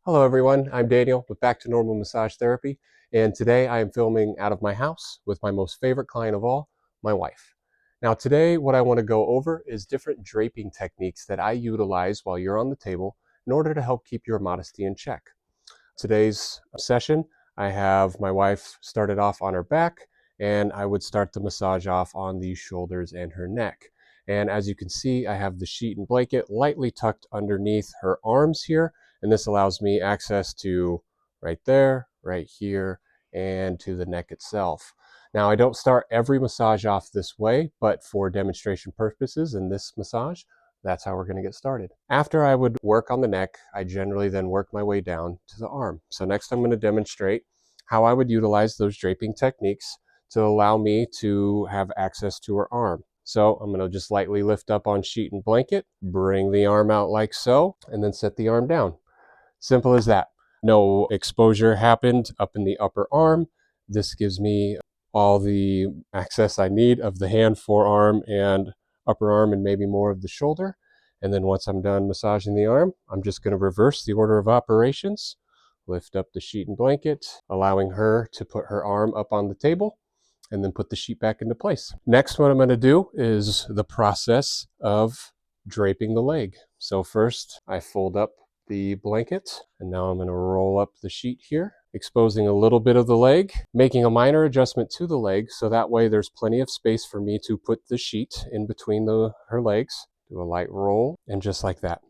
Hello everyone, I'm Daniel with Back to Normal Massage Therapy, and today I am filming out of my house with my most favorite client of all, my wife. Now today what I want to go over is different draping techniques that I utilize while you're on the table in order to help keep your modesty in check. Today's session, I have my wife started off on her back, and I would start the massage off on the shoulders and her neck. And as you can see, I have the sheet and blanket lightly tucked underneath her arms here, and this allows me access to right there, right here, and to the neck itself. Now, I don't start every massage off this way, but for demonstration purposes in this massage, that's how we're going to get started. After I would work on the neck, I generally then work my way down to the arm. So next I'm going to demonstrate how I would utilize those draping techniques to allow me to have access to her arm. So I'm going to just lightly lift up on sheet and blanket, bring the arm out like so, and then set the arm down. Simple as that. No exposure happened up in the upper arm. This gives me all the access I need of the hand, forearm, and upper arm, and maybe more of the shoulder. And then once I'm done massaging the arm, I'm just going to reverse the order of operations, lift up the sheet and blanket, allowing her to put her arm up on the table, and then put the sheet back into place. Next, what I'm going to do is the process of draping the leg. So first, I fold up the blanket, and now I'm going to roll up the sheet here, exposing a little bit of the leg, making a minor adjustment to the leg so that way there's plenty of space for me to put the sheet in between her legs. Do a light roll, and just like that.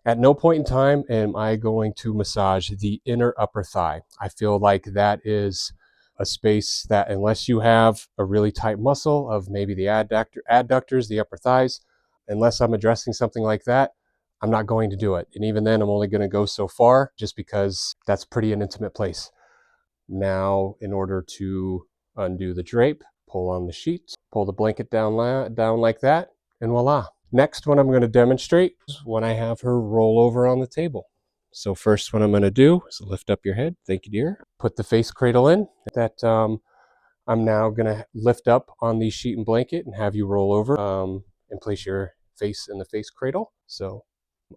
At no point in time am I going to massage the inner upper thigh. I feel like that is a space that, unless you have a really tight muscle of maybe the adductors, the upper thighs, unless I'm addressing something like that, I'm not going to do it. And even then, I'm only going to go so far just because that's pretty an intimate place. Now, in order to undo the drape, pull on the sheet, pull the blanket down like that, and voila. Next, what I'm going to demonstrate is when I have her roll over on the table. So first, what I'm going to do is lift up your head. Thank you, dear. Put the face cradle in. I'm now going to lift up on the sheet and blanket and have you roll over and place your face in the face cradle. So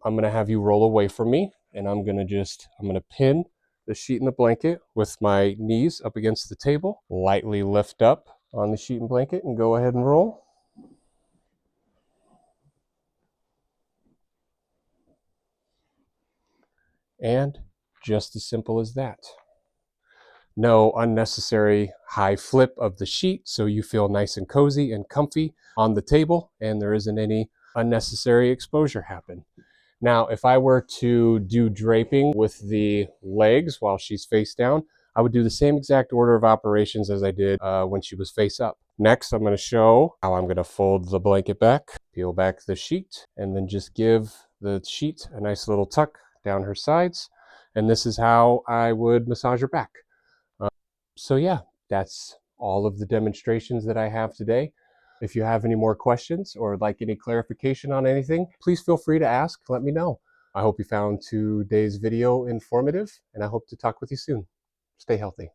I'm going to have you roll away from me, and I'm going to pin the sheet and the blanket with my knees up against the table. Lightly lift up on the sheet and blanket and go ahead and roll. And just as simple as that. No unnecessary high flip of the sheet, so you feel nice and cozy and comfy on the table, and there isn't any unnecessary exposure happen. Now, if I were to do draping with the legs while she's face down, I would do the same exact order of operations as I did when she was face up. Next, I'm going to show how I'm going to fold the blanket back, peel back the sheet, and then just give the sheet a nice little tuck down her sides. And this is how I would massage her back. So yeah, that's all of the demonstrations that I have today. If you have any more questions or would like any clarification on anything, please feel free to ask. Let me know. I hope you found today's video informative, and I hope to talk with you soon. Stay healthy.